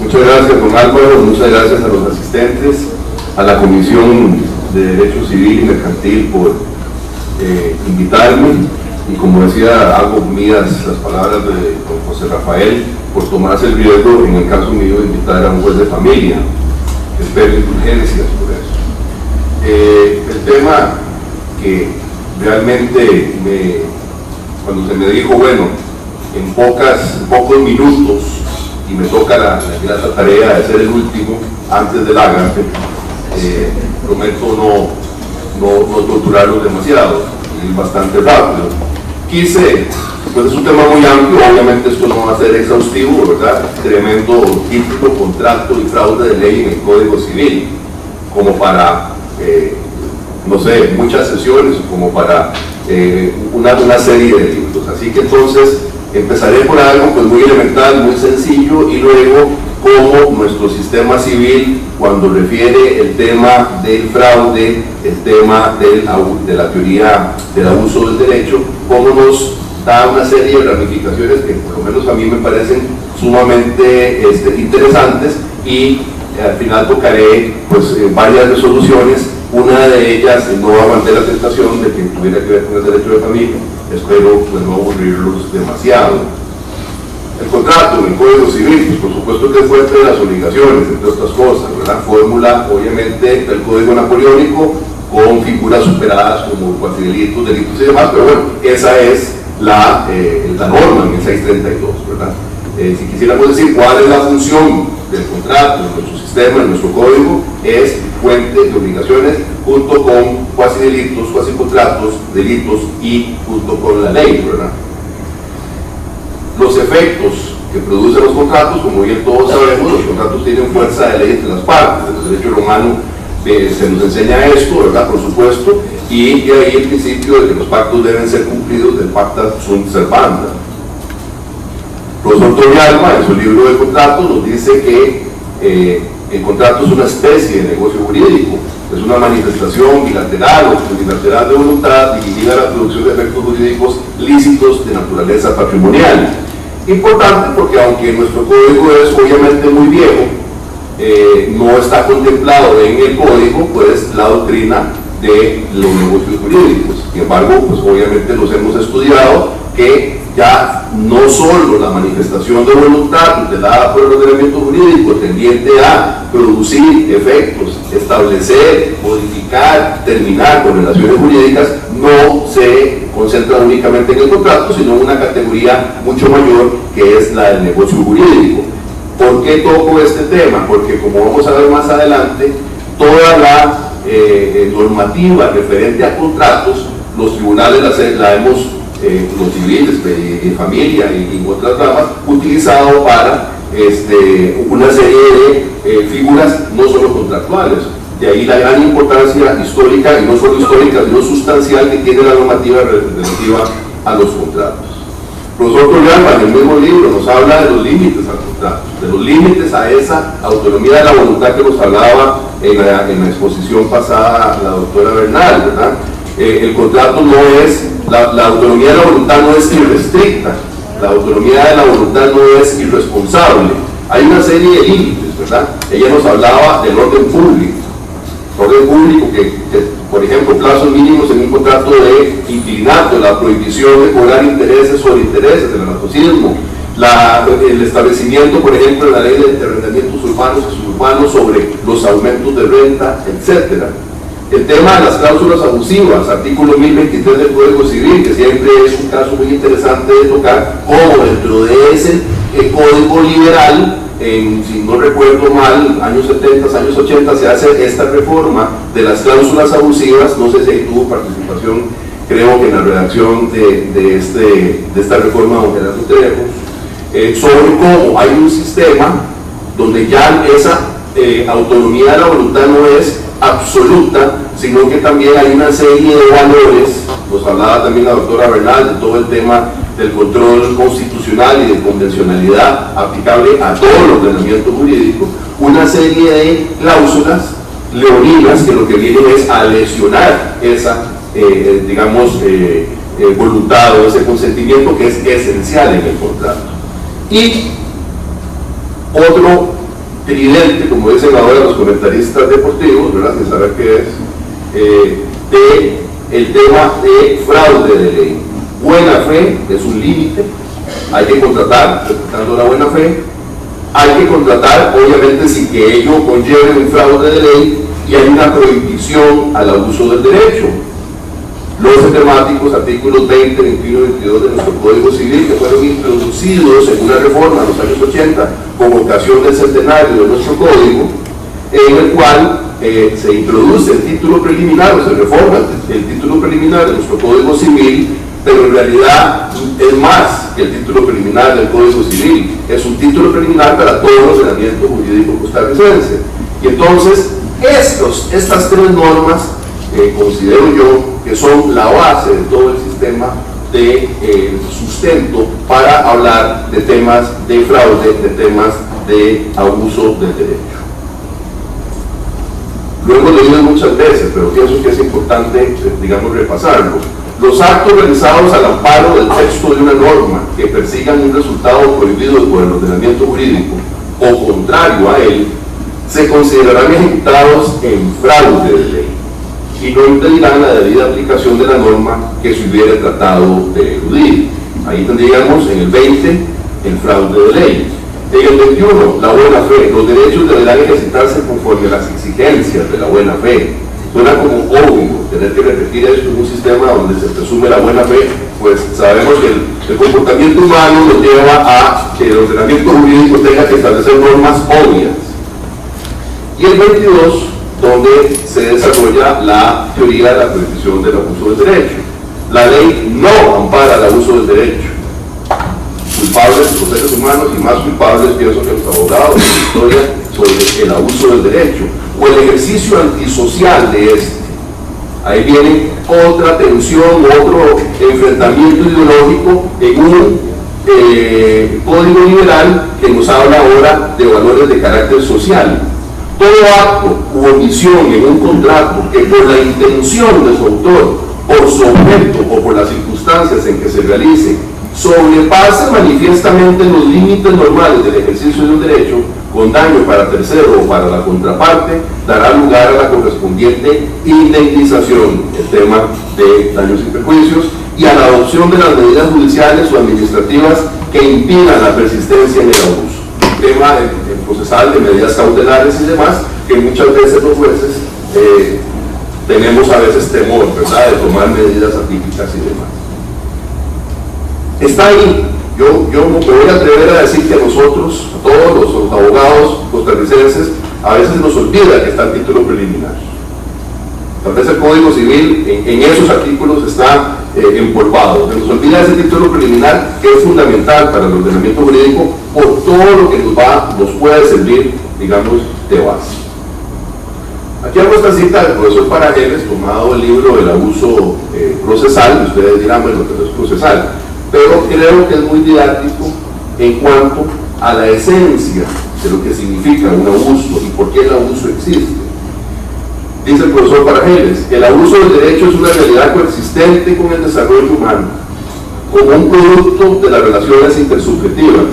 Muchas gracias, don Álvaro, muchas gracias a los asistentes, a la Comisión de Derecho Civil y Mercantil por invitarme, y como decía, hago mías las palabras de don José Rafael por tomarse el riesgo, en el caso mío, de invitar a un juez de familia. Espero indulgencias por eso. El tema que realmente cuando se me dijo, bueno, en pocos minutos, y me toca la grata tarea de ser el último antes del ágape, prometo no torturarlos demasiado, ir bastante rápido. Pues es un tema muy amplio, obviamente esto no va a ser exhaustivo, ¿verdad? Tremendo título, contrato y fraude de ley en el Código Civil, como para, no sé, muchas sesiones, como para una serie de libros. Así que entonces empezaré por algo pues muy elemental, muy sencillo, y luego cómo nuestro sistema civil, cuando refiere el tema del fraude, el tema de la teoría del abuso del derecho, cómo nos da una serie de ramificaciones que por lo menos a mí me parecen sumamente interesantes, y al final tocaré pues varias resoluciones. Una de ellas no aguanté la tentación de que tuviera que ver con el derecho de familia, espero pues no aburrirlos demasiado. El contrato en el Código Civil, pues por supuesto que fue entre las obligaciones, entre otras cosas, ¿verdad? Fórmula obviamente del Código Napoleónico, con figuras superadas como cuatridelitos, delitos y demás, pero bueno, esa es la norma en el 632, ¿verdad? Si quisiéramos decir cuál es la función del contrato en nuestro sistema, en nuestro código, es fuente de obligaciones junto con cuasidelitos, cuasicontratos, delitos y junto con la ley, ¿verdad? Los efectos que producen los contratos, como bien todos sabemos, los contratos tienen fuerza de ley entre las partes. En el derecho romano se nos enseña esto, ¿verdad? Por supuesto, y de ahí el principio de que los pactos deben ser cumplidos, del pacta sunt servanda. Profesor Torrealba, en su libro de contratos, nos dice que el contrato es una especie de negocio jurídico, es una manifestación bilateral o unilateral de voluntad dirigida a la producción de efectos jurídicos lícitos de naturaleza patrimonial. Importante porque aunque nuestro código es obviamente muy viejo, no está contemplado en el código pues la doctrina de los negocios jurídicos. Sin embargo, pues obviamente los hemos estudiado, que ya no solo la manifestación de voluntad tutelada por el ordenamiento jurídico tendiente a producir efectos, establecer, modificar, terminar con relaciones jurídicas, no se concentra únicamente en el contrato, sino en una categoría mucho mayor, que es la del negocio jurídico. ¿Por qué toco este tema? Porque, como vamos a ver más adelante, toda la normativa referente a contratos, los tribunales la hemos, los civiles de familia y otras ramas, utilizado para una serie de figuras no solo contractuales. De ahí la gran importancia histórica, y no solo histórica, sino sustancial, que tiene la normativa relativa a los contratos. El profesor Torrealba, en el mismo libro, nos habla de los límites al contrato, de los límites a esa autonomía de la voluntad que nos hablaba en la exposición pasada la doctora Bernal, ¿verdad? El contrato no es, la autonomía de la voluntad no es irrestricta, la autonomía de la voluntad no es irresponsable. Hay una serie de límites, ¿verdad? Ella nos hablaba del orden público. Orden público que, por ejemplo, plazos mínimos en un contrato de inquilinato, la prohibición de cobrar intereses sobre intereses, el anatocismo, el establecimiento, por ejemplo, de la ley de arrendamientos urbanos y suburbanos sobre los aumentos de renta, etc. El tema de las cláusulas abusivas, artículo 1023 del Código Civil, que siempre es un caso muy interesante de tocar, como dentro de ese código liberal, si no recuerdo mal, años 70, años 80, se hace esta reforma de las cláusulas abusivas. No sé si ahí tuvo participación, creo que en la redacción de esta reforma don Gerardo Trejo, sobre cómo hay un sistema donde ya esa autonomía de la voluntad no es absoluta, sino que también hay una serie de valores. Nos hablaba también la doctora Bernal de todo el tema del control constitucional y de convencionalidad aplicable a todo el ordenamiento jurídico, una serie de cláusulas leoninas que lo que vienen es a lesionar esa, voluntad o ese consentimiento que es esencial en el contrato. Y otro tridente, como dicen ahora los comentaristas deportivos, ¿verdad?, sin saber qué es, de el tema de fraude de ley. Buena fe es un límite, hay que contratar, respetando la buena fe, hay que contratar, obviamente, sin que ello conlleve un fraude de ley, y hay una prohibición al abuso del derecho. Los temáticos, artículos 20, 21 y 22 de nuestro Código Civil, que fueron introducidos en una reforma en los años 80 con ocasión del centenario de nuestro Código, en el cual se introduce el título preliminar, o se reforma el título preliminar de nuestro Código Civil, pero en realidad es más que el título preliminar del Código Civil, es un título preliminar para todo el ordenamiento jurídico costarricense. Y entonces, estas tres normas, considero yo que son la base de todo el sistema de sustento para hablar de temas de fraude, de temas de abuso del derecho. Lo hemos leído muchas veces, pero pienso que es importante, digamos, repasarlo. Los actos realizados al amparo del texto de una norma que persigan un resultado prohibido por el ordenamiento jurídico o contrario a él, se considerarán ejecutados en fraude de ley y no impedirán la debida aplicación de la norma que se hubiera tratado de eludir. Ahí tendríamos en el 20 el fraude de ley. En el 21, la buena fe. Los derechos deberán ejercitarse conforme a las exigencias de la buena fe. Suena como obvio tener que repetir esto en un sistema donde se presume la buena fe, pues sabemos que el comportamiento humano nos lleva a que el ordenamiento jurídico tenga que establecer normas obvias. Y el 22, donde se desarrolla la teoría de la prohibición del abuso del derecho. La ley no ampara el abuso del derecho. Culpables los seres humanos, y más culpables pienso que los abogados de la historia sobre el abuso del derecho o el ejercicio antisocial de este. Ahí viene otra tensión, otro enfrentamiento ideológico en un código liberal que nos habla ahora de valores de carácter social. Todo acto u omisión en un contrato que por la intención de su autor, por su objeto o por las circunstancias en que se realice, sobrepase manifiestamente los límites normales del ejercicio de un derecho, con daño para tercero o para la contraparte, dará lugar a la correspondiente indemnización, el tema de daños y perjuicios, y a la adopción de las medidas judiciales o administrativas que impidan la persistencia en el abuso. El tema procesal de medidas cautelares y demás, que muchas veces los jueces tenemos a veces temor, ¿verdad?, de tomar medidas atípicas y demás. Está ahí. Yo me voy a atrever a decir que a nosotros, a todos los abogados costarricenses, a veces nos olvida que está el título preliminar. Tal vez el Código Civil en esos artículos está empolvado. Se nos olvida ese título preliminar que es fundamental para el ordenamiento jurídico por todo lo que nos puede servir, digamos, de base. Aquí hago esta cita del profesor Parajeles, tomado el libro del abuso procesal, y ustedes dirán, bueno, que es procesal, pero creo que es muy didáctico en cuanto a la esencia de lo que significa un abuso y por qué el abuso existe. Dice el profesor Parajeles, el abuso del derecho es una realidad coexistente con el desarrollo humano, como un producto de las relaciones intersubjetivas.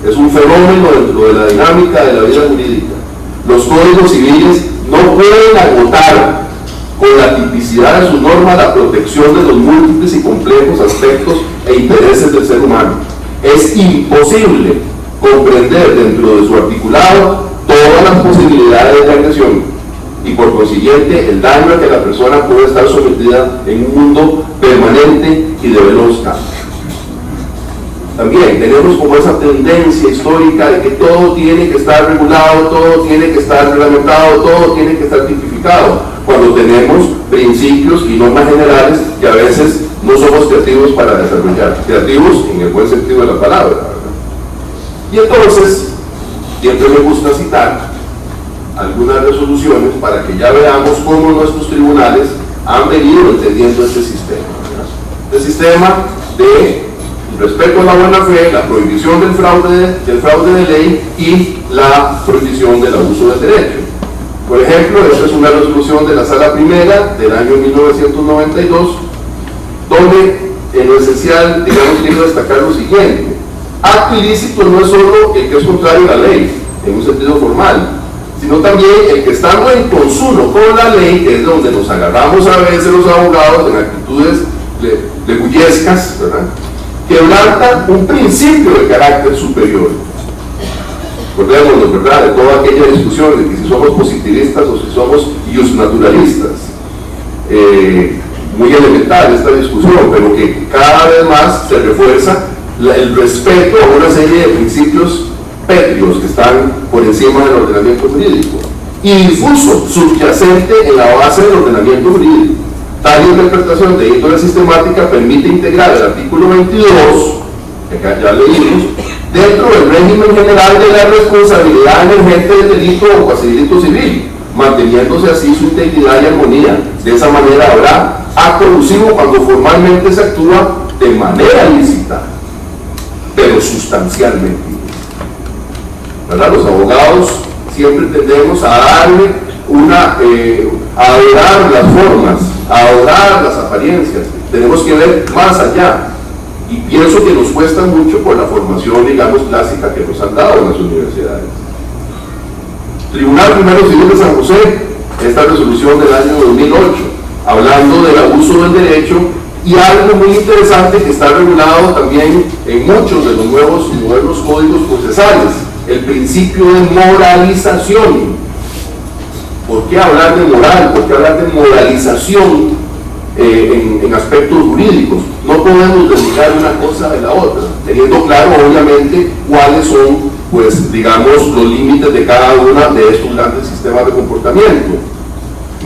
Es un fenómeno dentro de la dinámica de la vida jurídica. Los códigos civiles no pueden agotar con la tipicidad de sus normas la protección de los múltiples y complejos aspectos e intereses del ser humano. Es imposible comprender dentro de su articulado todas las posibilidades de agresión y por consiguiente el daño a que la persona puede estar sometida en un mundo permanente y de veloz cambio. También tenemos como esa tendencia histórica de que todo tiene que estar regulado, todo tiene que estar reglamentado, todo tiene que estar tipificado, cuando tenemos principios y normas generales que a veces no somos creativos para desarrollar, creativos en el buen sentido de la palabra, ¿verdad? Y entonces, siempre me gusta citar algunas resoluciones para que ya veamos cómo nuestros tribunales han venido entendiendo este sistema, ¿verdad? El sistema de respeto a la buena fe, la prohibición del fraude de ley y la prohibición del abuso del derecho. Por ejemplo, esta es una resolución de la Sala Primera del año 1992, donde en lo esencial, digamos, quiero destacar lo siguiente: acto ilícito no es solo el que es contrario a la ley, en un sentido formal, sino también el que estando en consumo con la ley, que es donde nos agarramos a veces los abogados en actitudes leguyescas, ¿verdad?, quebranta un principio de carácter superior. Acordémonos, ¿verdad?, de toda aquella discusión de que si somos positivistas o si somos iusnaturalistas. Muy elemental esta discusión, pero que cada vez más se refuerza el respeto a una serie de principios pétreos que están por encima del ordenamiento jurídico y difuso, subyacente en la base del ordenamiento jurídico. Tal interpretación de índole sistemática permite integrar el artículo 22, que acá ya leímos, dentro del régimen general de la responsabilidad emergente del delito o cuasi delito civil, manteniéndose así su integridad y armonía. De esa manera habrá acto abusivo cuando formalmente se actúa de manera ilícita, pero sustancialmente ilícita. ¿Verdad? Los abogados siempre tendemos a darle a adorar las formas, a adorar las apariencias. Tenemos que ver más allá. Y pienso que nos cuesta mucho por la formación, digamos, clásica que nos han dado en las universidades. Tribunal Primero Civil de San José, esta resolución del año 2008, hablando del abuso del derecho y algo muy interesante que está regulado también en muchos de los nuevos y modernos códigos procesales, el principio de moralización. ¿Por qué hablar de moral? ¿Por qué hablar de moralización en aspectos jurídicos? No podemos desligar una cosa de la otra, teniendo claro obviamente cuáles son, pues digamos, los límites de cada una de estos grandes sistemas de comportamiento.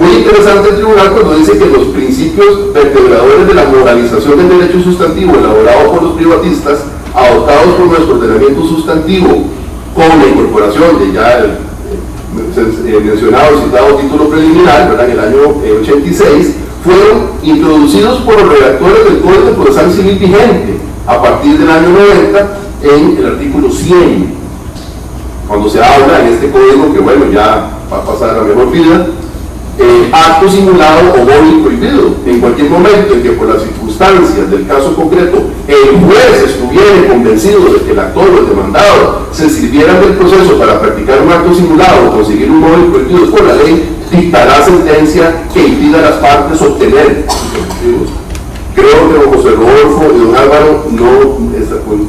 Muy interesante el tribunal cuando dice que los principios vertebradores de la moralización del derecho sustantivo elaborado por los privatistas, adoptados por nuestro ordenamiento sustantivo, con la incorporación de ya el mencionado y citado título preliminar, ¿verdad?, en el año 86, fueron introducidos por los redactores del Código Procesal Civil vigente a partir del año 90 en el artículo 100, cuando se habla en este código que, bueno, ya va a pasar a la mejor vida, acto simulado o móvil prohibido. En cualquier momento en que por las circunstancias del caso concreto el juez estuviera convencido de que el actor o el demandado se sirvieran del proceso para practicar un acto simulado o conseguir un móvil prohibido por la ley, dictará sentencia que impida a las partes obtener sus objetivos. Creo que don José Rodolfo y don Álvaro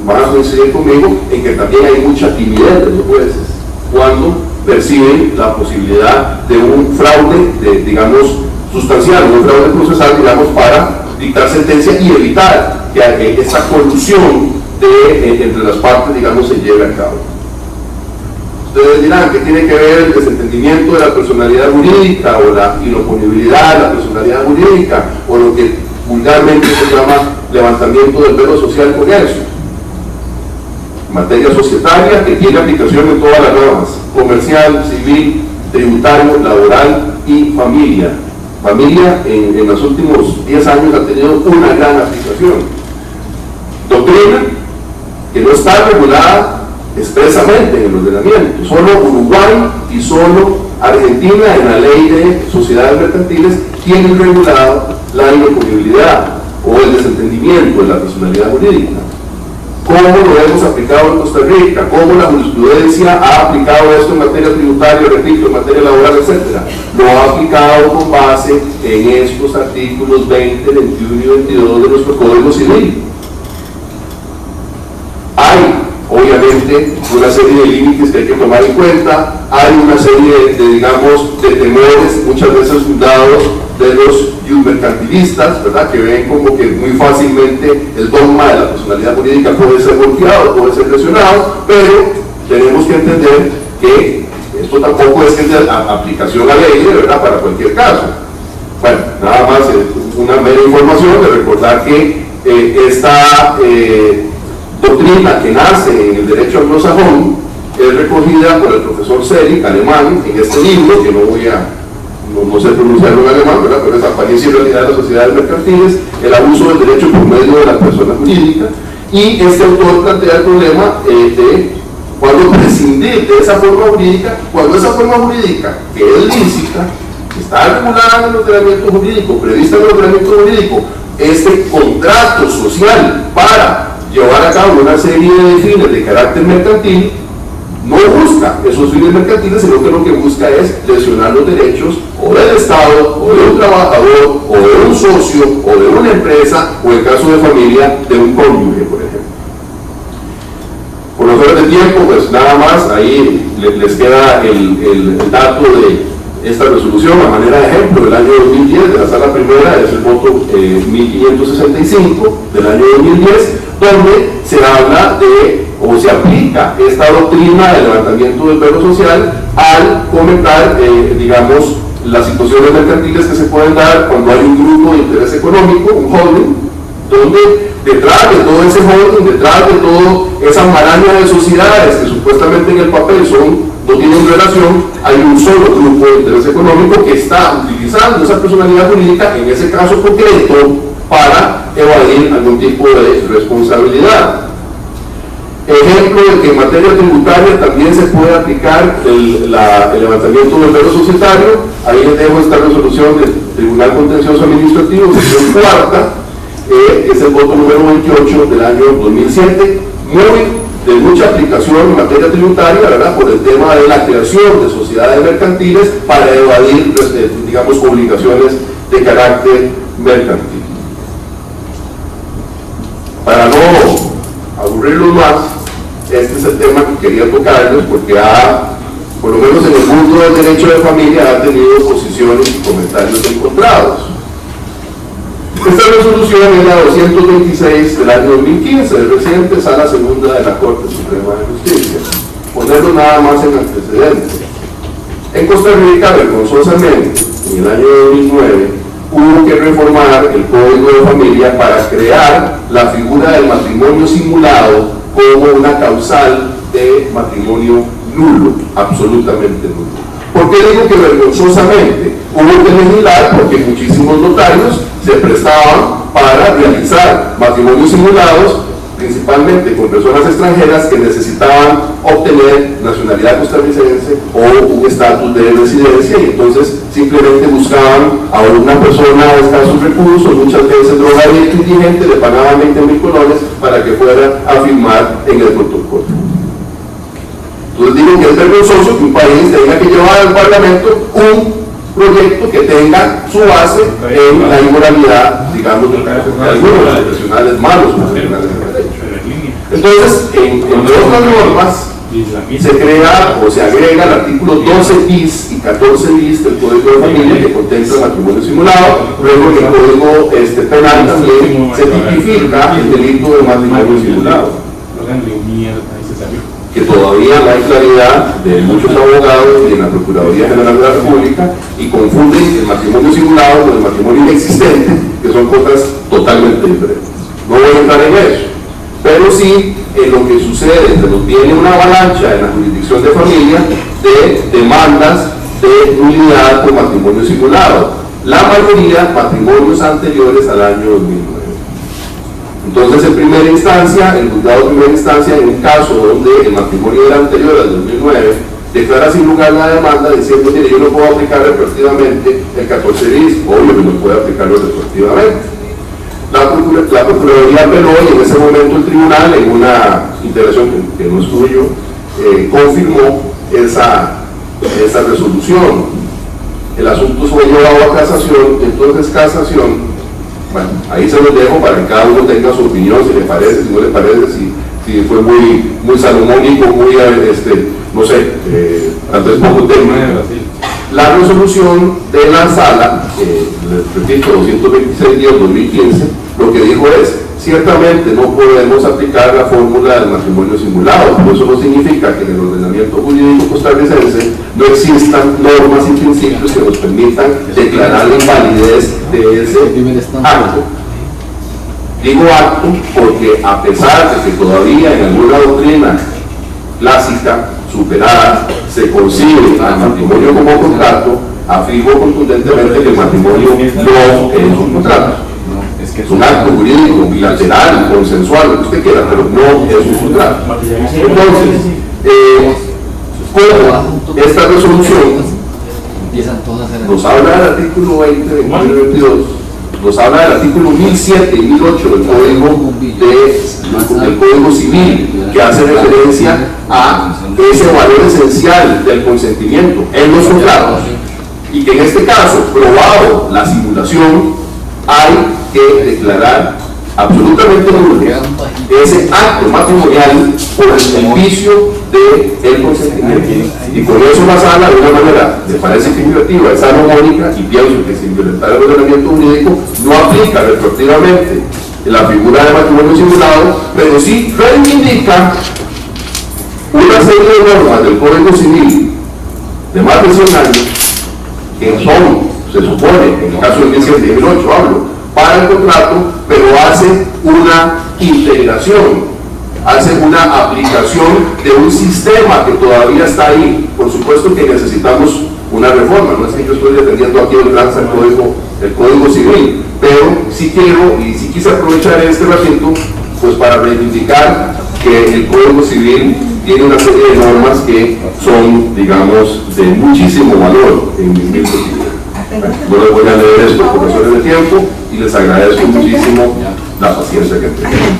van a coincidir conmigo en que también hay mucha timidez de los jueces cuando perciben la posibilidad de un fraude, digamos, sustancial, un fraude procesal, digamos, para dictar sentencia y evitar que esta colusión entre las partes, digamos, se lleve a cabo. Ustedes dirán, ¿qué tiene que ver el desentendimiento de la personalidad jurídica o la inoponibilidad de la personalidad jurídica o lo que vulgarmente se llama levantamiento del velo social con eso? Materia societaria que tiene aplicación en todas las ramas: comercial, civil, tributario, laboral y familia. Familia en los últimos 10 años ha tenido una gran aplicación. Doctrina que no está regulada expresamente en el ordenamiento. Solo Uruguay y solo Argentina en la ley de sociedades mercantiles tienen regulado la inoponibilidad o el desentendimiento de la personalidad jurídica. ¿Cómo lo hemos aplicado en Costa Rica? ¿Cómo la jurisprudencia ha aplicado esto en materia tributaria, repito, en materia laboral, etcétera? Lo ha aplicado con base en estos artículos 20, 21 y 22 de nuestro Código Civil. Hay, obviamente, una serie de límites que hay que tomar en cuenta, hay una serie digamos, de temores, muchas veces fundados de los mercantilistas, ¿verdad?, que ven como que muy fácilmente el dogma de la personalidad jurídica puede ser golpeado, puede ser lesionado, pero tenemos que entender que esto tampoco es que sea aplicación a ley, ¿verdad?, para cualquier caso. Bueno, nada más una mera información de recordar que esta doctrina que nace en el derecho anglosajón es recogida por el profesor Selig, alemán, en este libro, que no sé pronunciarlo en alemán, ¿verdad?, pero es Apariencia y Realidad de las Sociedades Mercantiles, el abuso del derecho por medio de la persona jurídica, y este autor plantea el problema de cuando prescindir de esa forma jurídica, cuando esa forma jurídica, que es lícita, está regulada en el ordenamiento jurídico, prevista en el ordenamiento jurídico, este contrato social para llevar a cabo una serie de fines de carácter mercantil, no busca esos fines mercantiles, sino que lo que busca es lesionar los derechos o del Estado, o de un trabajador, o de un socio, o de una empresa, o en caso de familia, de un cónyuge, por ejemplo. Por los horas de tiempo, pues nada más, ahí les queda el dato de esta resolución a manera de ejemplo del año 2010 de la sala primera, es el voto 1565 del año 2010, donde se habla de, o se aplica esta doctrina de levantamiento del velo social al comentar, digamos, las situaciones mercantiles que se pueden dar cuando hay un grupo de interés económico, un holding, donde detrás de todo ese holding, detrás de toda esa maraña de sociedades que supuestamente en el papel no tienen relación, hay un solo grupo de interés económico que está utilizando esa personalidad jurídica, en ese caso concreto, para evadir algún tipo de responsabilidad. Ejemplo de que en materia tributaria también se puede aplicar el levantamiento del velo societario. Ahí les dejo esta resolución del Tribunal Contencioso Administrativo, sección cuarta, es el voto número 28 del año 2007, de mucha aplicación en materia tributaria, ¿verdad?, por el tema de la creación de sociedades mercantiles para evadir, digamos, obligaciones de carácter mercantil. Para no aburrirlos más, este es el tema que quería tocarles, porque por lo menos en el mundo del derecho de familia ha tenido posiciones y comentarios encontrados. Esta resolución es la 226 del año 2015, del reciente Sala Segunda de la Corte Suprema de Justicia. Ponerlo nada más en antecedentes. En Costa Rica, vergonzosamente, en el año 2009, hubo que reformar el Código de Familia para crear la figura del matrimonio simulado como una causal de matrimonio nulo, absolutamente nulo. ¿Por qué digo que vergonzosamente? Hubo que legislar porque muchísimos notarios se prestaban para realizar matrimonios simulados, principalmente con personas extranjeras que necesitaban obtener nacionalidad costarricense o un estatus de residencia, y entonces simplemente buscaban a una persona de escasos recursos, muchas veces drogadicto indigente, le pagaban 20.000 colones para que fuera a firmar en el protocolo. Entonces digo que es vergonzoso que un país tenga que llevar al Parlamento un proyecto que tenga su base en la inmoralidad, digamos, de algunos profesionales malos, profesionales de derecho. Entonces, entre otras normas, se crea o se agrega el artículo 12 bis y 14 bis del Código de Familia, que contempla el matrimonio simulado. Luego en el Código penal también se tipifica el delito de matrimonio simulado, que todavía no hay claridad de muchos abogados y en la Procuraduría General de la República, y confunden el matrimonio simulado con el matrimonio inexistente, que son cosas totalmente diferentes. No voy a entrar en eso, pero sí en lo que sucede, se nos viene una avalancha en la jurisdicción de familia de demandas de nulidad por matrimonio simulado, la mayoría matrimonios anteriores al año 2009. Entonces, en primera instancia, el juzgado de primera instancia, en un caso donde el matrimonio era anterior al 2009, declara sin lugar la demanda diciendo que yo no puedo aplicar retroactivamente el 14 bis, obvio que no puede aplicarlo retroactivamente. La Procuraduría apeló, y en ese momento el tribunal, en una integración que no es suyo, confirmó esa resolución. El asunto fue llevado a casación, entonces casación. Bueno, ahí se los dejo para que cada uno tenga su opinión, si le parece, si no le parece, si fue muy salomónico, muy, no sé, tal vez poco técnico. La resolución de la sala, repito, 226/2015, lo que dijo es, ciertamente no podemos aplicar la fórmula del matrimonio simulado, pero eso no significa que en el ordenamiento jurídico costarricense no existan normas y principios que nos permitan declarar la invalidez de ese acto. Digo acto porque, a pesar de que todavía en alguna doctrina clásica superada se concibe al matrimonio como contrato, afirmo contundentemente que el matrimonio no es un contrato. Es un acto jurídico, bilateral, consensual, lo que usted quiera, pero no es un contrato. Entonces, ¿cómo esta resolución nos habla del artículo 20 de 2022? nos habla del artículo 1007 y 1008 del Código Civil, que hace referencia a ese valor esencial del consentimiento en los contratos, y que en este caso, probado la simulación, hay que declarar absolutamente nulo ese acto matrimonial por el vicio del consentimiento. Y con eso la sala, de una manera, me parece figurativa, es armónica, y pienso que sin violentar el ordenamiento jurídico no aplica retroactivamente la figura de matrimonio simulado, pero sí reivindica una serie de normas del Código Civil de más de 100 años que son, se supone, en el caso del 1008 hablo, para el contrato, pero hace una integración, hace una aplicación de un sistema que todavía está ahí. Por supuesto que necesitamos una reforma, no es que yo estoy defendiendo aquí el Código Civil, pero sí quiero y sí quise aprovechar este ratito pues para reivindicar que el Código Civil tiene una serie de normas que son, digamos, de muchísimo valor en mi humilde opinión. No les voy a leer esto por razones de tiempo y les agradezco muchísimo la paciencia que tienen.